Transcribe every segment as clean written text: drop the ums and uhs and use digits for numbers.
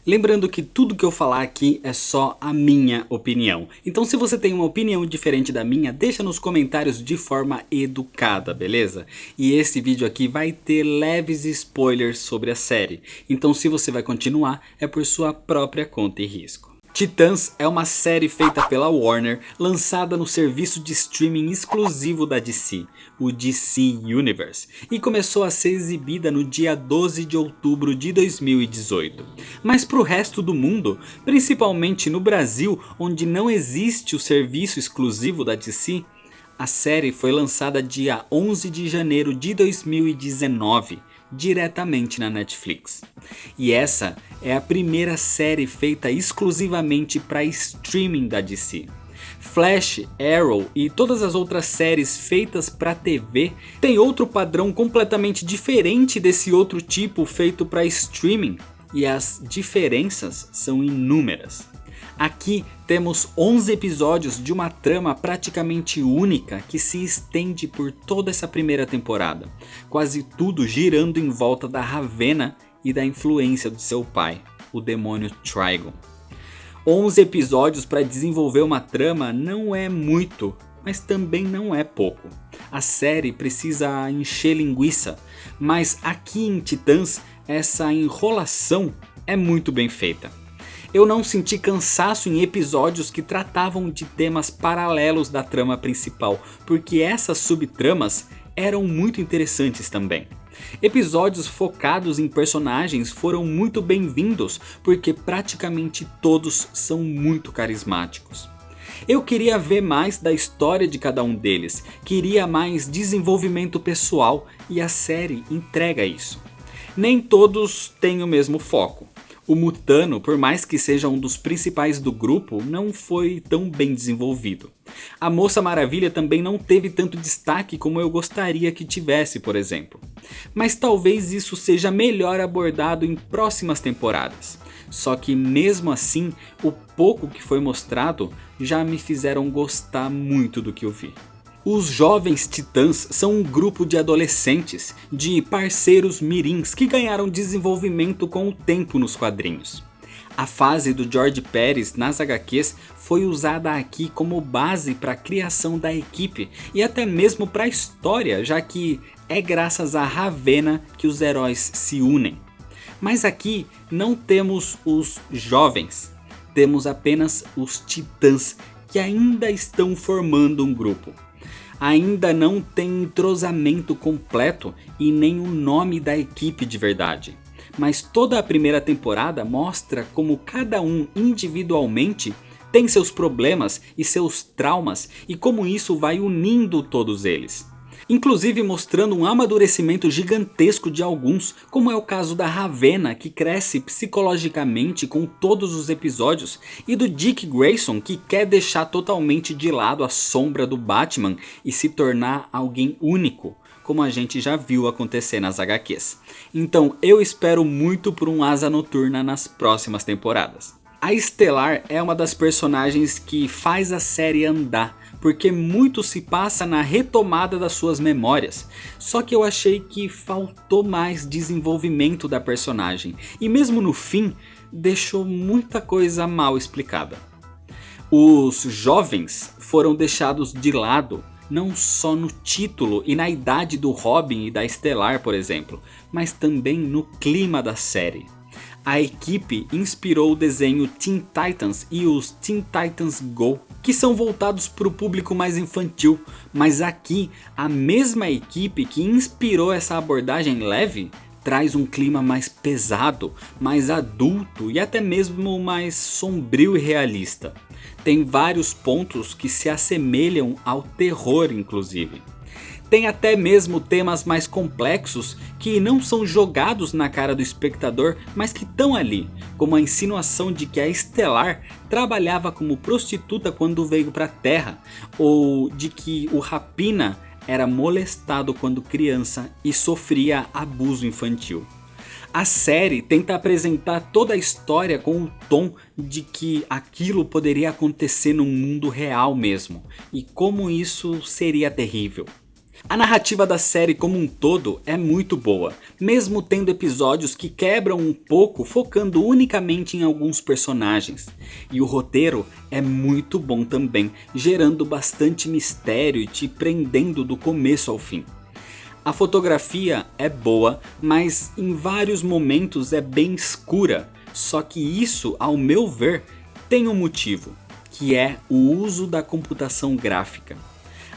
Lembrando que tudo que eu falar aqui é só a minha opinião. Então se você tem uma opinião diferente da minha, deixa nos comentários de forma educada, beleza? E esse vídeo aqui vai ter leves spoilers sobre a série. Então se você vai continuar, é por sua própria conta e risco. Titãs é uma série feita pela Warner, lançada no serviço de streaming exclusivo da DC, o DC Universe, e começou a ser exibida no dia 12 de outubro de 2018. Mas para o resto do mundo, principalmente no Brasil, onde não existe o serviço exclusivo da DC, a série foi lançada dia 11 de janeiro de 2019, diretamente na Netflix. E essa é a primeira série feita exclusivamente para streaming da DC. Flash, Arrow e todas as outras séries feitas para TV têm outro padrão completamente diferente desse outro tipo feito para streaming, e as diferenças são inúmeras. Aqui temos 11 episódios de uma trama praticamente única que se estende por toda essa primeira temporada, quase tudo girando em volta da Ravenna e da influência do seu pai, o demônio Trigon. 11 episódios para desenvolver uma trama não é muito, mas também não é pouco. A série precisa encher linguiça, mas aqui em Titãs essa enrolação é muito bem feita. Eu não senti cansaço em episódios que tratavam de temas paralelos da trama principal, porque essas subtramas eram muito interessantes também. Episódios focados em personagens foram muito bem-vindos, porque praticamente todos são muito carismáticos. Eu queria ver mais da história de cada um deles, queria mais desenvolvimento pessoal, e a série entrega isso. Nem todos têm o mesmo foco. O Mutano, por mais que seja um dos principais do grupo, não foi tão bem desenvolvido. A Moça Maravilha também não teve tanto destaque como eu gostaria que tivesse, por exemplo. Mas talvez isso seja melhor abordado em próximas temporadas. Só que mesmo assim, o pouco que foi mostrado já me fizeram gostar muito do que eu vi. Os Jovens Titãs são um grupo de adolescentes, de parceiros mirins que ganharam desenvolvimento com o tempo nos quadrinhos. A fase do George Pérez nas HQs foi usada aqui como base para a criação da equipe e até mesmo para a história, já que é graças a Ravenna que os heróis se unem. Mas aqui não temos os jovens, temos apenas os Titãs, que ainda estão formando um grupo. Ainda não tem entrosamento completo e nem o nome da equipe de verdade. Mas toda a primeira temporada mostra como cada um individualmente tem seus problemas e seus traumas e como isso vai unindo todos eles. Inclusive mostrando um amadurecimento gigantesco de alguns, como é o caso da Ravenna, que cresce psicologicamente com todos os episódios, e do Dick Grayson, que quer deixar totalmente de lado a sombra do Batman e se tornar alguém único, como a gente já viu acontecer nas HQs. Então eu espero muito por um Asa Noturna nas próximas temporadas. A Stellar é uma das personagens que faz a série andar, porque muito se passa na retomada das suas memórias. Só que eu achei que faltou mais desenvolvimento da personagem, e mesmo no fim, deixou muita coisa mal explicada. Os jovens foram deixados de lado, não só no título e na idade do Robin e da Stellar, por exemplo, mas também no clima da série. A equipe inspirou o desenho Teen Titans e os Teen Titans Go, que são voltados para o público mais infantil, mas aqui a mesma equipe que inspirou essa abordagem leve traz um clima mais pesado, mais adulto e até mesmo mais sombrio e realista. Tem vários pontos que se assemelham ao terror, inclusive. Tem até mesmo temas mais complexos que não são jogados na cara do espectador, mas que estão ali, como a insinuação de que a Stellar trabalhava como prostituta quando veio para a Terra, ou de que o Rapina era molestado quando criança e sofria abuso infantil. A série tenta apresentar toda a história com o tom de que aquilo poderia acontecer no mundo real mesmo, e como isso seria terrível. A narrativa da série como um todo é muito boa, mesmo tendo episódios que quebram um pouco focando unicamente em alguns personagens. E o roteiro é muito bom também, gerando bastante mistério e te prendendo do começo ao fim. A fotografia é boa, mas em vários momentos é bem escura, só que isso, ao meu ver, tem um motivo, que é o uso da computação gráfica.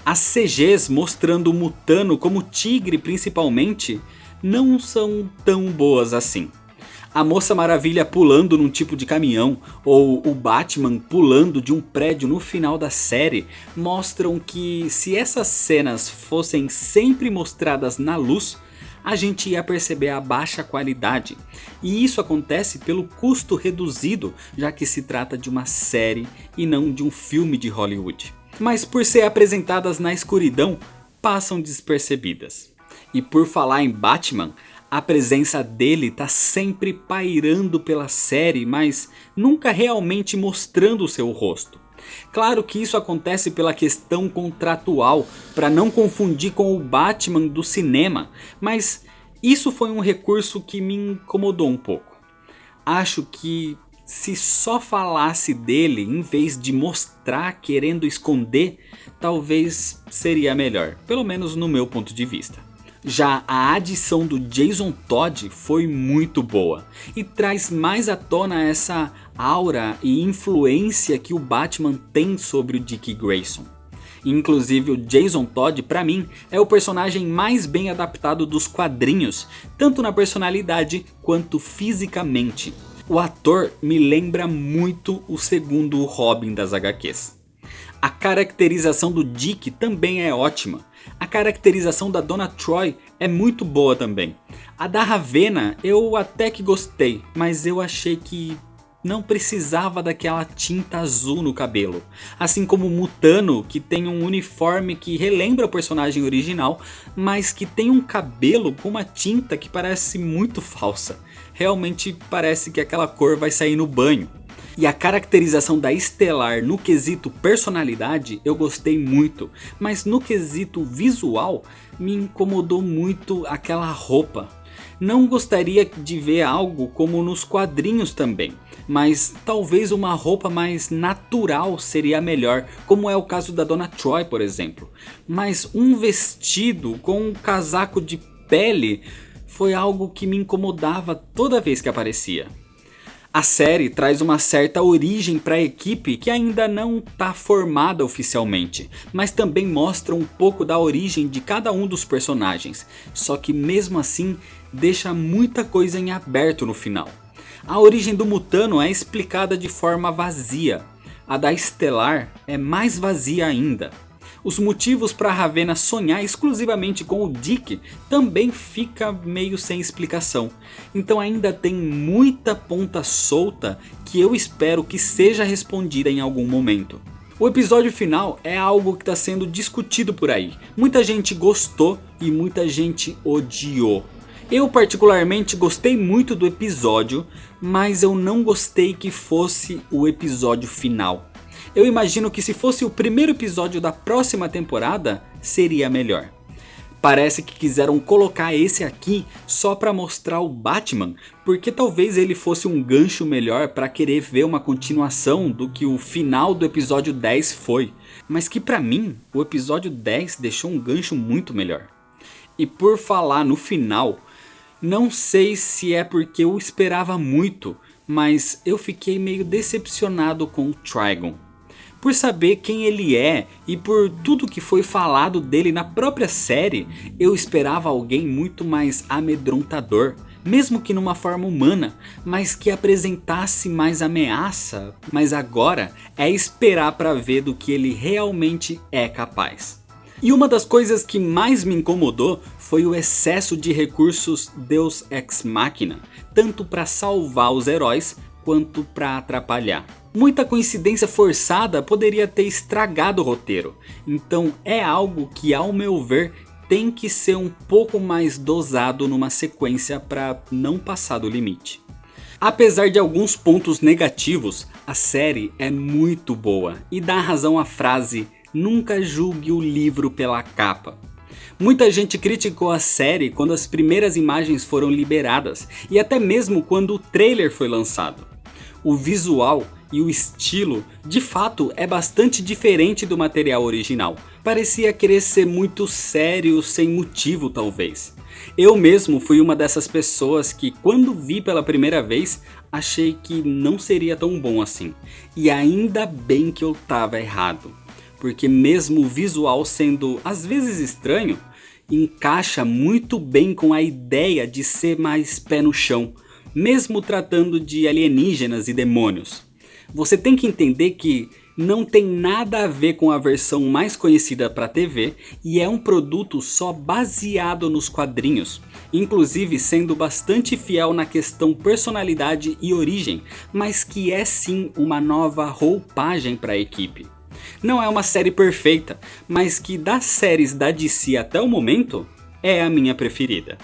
As CGs mostrando o Mutano como tigre principalmente não são tão boas assim. A Moça Maravilha pulando num tipo de caminhão ou o Batman pulando de um prédio no final da série mostram que se essas cenas fossem sempre mostradas na luz, a gente ia perceber a baixa qualidade. E isso acontece pelo custo reduzido, já que se trata de uma série e não de um filme de Hollywood. Mas por ser apresentadas na escuridão, passam despercebidas. E por falar em Batman, a presença dele tá sempre pairando pela série, mas nunca realmente mostrando o seu rosto. Claro que isso acontece pela questão contratual, para não confundir com o Batman do cinema, mas isso foi um recurso que me incomodou um pouco. Acho que se só falasse dele em vez de mostrar querendo esconder, talvez seria melhor, pelo menos no meu ponto de vista. Já a adição do Jason Todd foi muito boa e traz mais à tona essa aura e influência que o Batman tem sobre o Dick Grayson. Inclusive o Jason Todd, pra mim, é o personagem mais bem adaptado dos quadrinhos, tanto na personalidade quanto fisicamente. O ator me lembra muito o segundo Robin das HQs. A caracterização do Dick também é ótima. A caracterização da Donna Troy é muito boa também. A da Ravena eu até que gostei, mas eu achei que não precisava daquela tinta azul no cabelo. Assim como o Mutano, que tem um uniforme que relembra o personagem original, mas que tem um cabelo com uma tinta que parece muito falsa. Realmente parece que aquela cor vai sair no banho. E a caracterização da Estelar no quesito personalidade eu gostei muito, mas no quesito visual me incomodou muito aquela roupa. Não gostaria de ver algo como nos quadrinhos também, mas talvez uma roupa mais natural seria melhor, como é o caso da Donna Troy, por exemplo. Mas um vestido com um casaco de pele foi algo que me incomodava toda vez que aparecia. A série traz uma certa origem para a equipe que ainda não está formada oficialmente, mas também mostra um pouco da origem de cada um dos personagens, só que mesmo assim deixa muita coisa em aberto no final. A origem do Mutano é explicada de forma vazia, a da Estelar é mais vazia ainda. Os motivos para Ravena sonhar exclusivamente com o Dick também fica meio sem explicação. Então ainda tem muita ponta solta que eu espero que seja respondida em algum momento. O episódio final é algo que está sendo discutido por aí. Muita gente gostou e muita gente odiou. Eu particularmente gostei muito do episódio, mas eu não gostei que fosse o episódio final. Eu imagino que se fosse o primeiro episódio da próxima temporada, seria melhor. Parece que quiseram colocar esse aqui só para mostrar o Batman, porque talvez ele fosse um gancho melhor para querer ver uma continuação do que o final do episódio 10 foi. Mas que pra mim, o episódio 10 deixou um gancho muito melhor. E por falar no final, não sei se é porque eu esperava muito, mas eu fiquei meio decepcionado com o Trigon. Por saber quem ele é e por tudo que foi falado dele na própria série, eu esperava alguém muito mais amedrontador, mesmo que numa forma humana, mas que apresentasse mais ameaça. Mas agora é esperar para ver do que ele realmente é capaz. E uma das coisas que mais me incomodou foi o excesso de recursos Deus Ex Machina, tanto para salvar os heróis quanto para atrapalhar. Muita coincidência forçada poderia ter estragado o roteiro, então é algo que ao meu ver tem que ser um pouco mais dosado numa sequência para não passar do limite. Apesar de alguns pontos negativos, a série é muito boa e dá razão à frase "nunca julgue o livro pela capa". Muita gente criticou a série quando as primeiras imagens foram liberadas e até mesmo quando o trailer foi lançado. O visual e o estilo de fato é bastante diferente do material original. Parecia querer ser muito sério sem motivo talvez. Eu mesmo fui uma dessas pessoas que quando vi pela primeira vez achei que não seria tão bom assim. E ainda bem que eu tava errado. Porque mesmo o visual sendo às vezes estranho, encaixa muito bem com a ideia de ser mais pé no chão, mesmo tratando de alienígenas e demônios. Você tem que entender que não tem nada a ver com a versão mais conhecida para TV e é um produto só baseado nos quadrinhos, inclusive sendo bastante fiel na questão personalidade e origem, mas que é sim uma nova roupagem para a equipe. Não é uma série perfeita, mas que das séries da DC até o momento, é a minha preferida.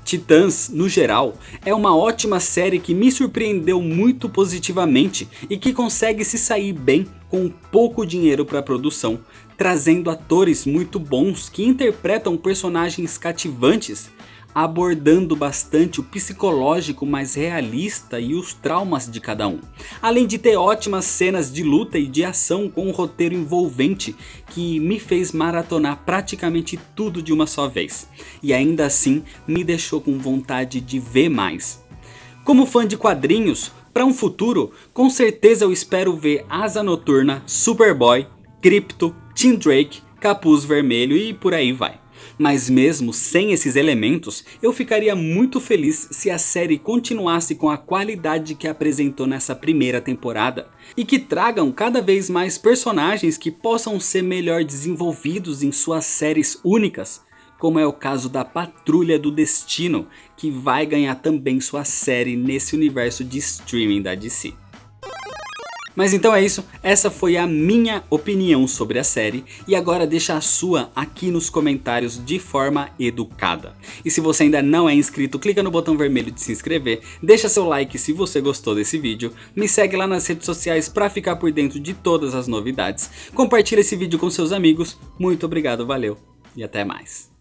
Titãs, no geral, é uma ótima série que me surpreendeu muito positivamente e que consegue se sair bem com pouco dinheiro para a produção, trazendo atores muito bons que interpretam personagens cativantes, abordando bastante o psicológico mais realista e os traumas de cada um. Além de ter ótimas cenas de luta e de ação com um roteiro envolvente que me fez maratonar praticamente tudo de uma só vez. E ainda assim me deixou com vontade de ver mais. Como fã de quadrinhos, para um futuro, com certeza eu espero ver Asa Noturna, Superboy, Krypto, Tim Drake, Capuz Vermelho e por aí vai. Mas mesmo sem esses elementos, eu ficaria muito feliz se a série continuasse com a qualidade que apresentou nessa primeira temporada. E que tragam cada vez mais personagens que possam ser melhor desenvolvidos em suas séries únicas. Como é o caso da Patrulha do Destino, que vai ganhar também sua série nesse universo de streaming da DC. Mas então é isso, essa foi a minha opinião sobre a série e agora deixa a sua aqui nos comentários de forma educada. E se você ainda não é inscrito, clica no botão vermelho de se inscrever, deixa seu like se você gostou desse vídeo, me segue lá nas redes sociais para ficar por dentro de todas as novidades, compartilha esse vídeo com seus amigos, muito obrigado, valeu e até mais.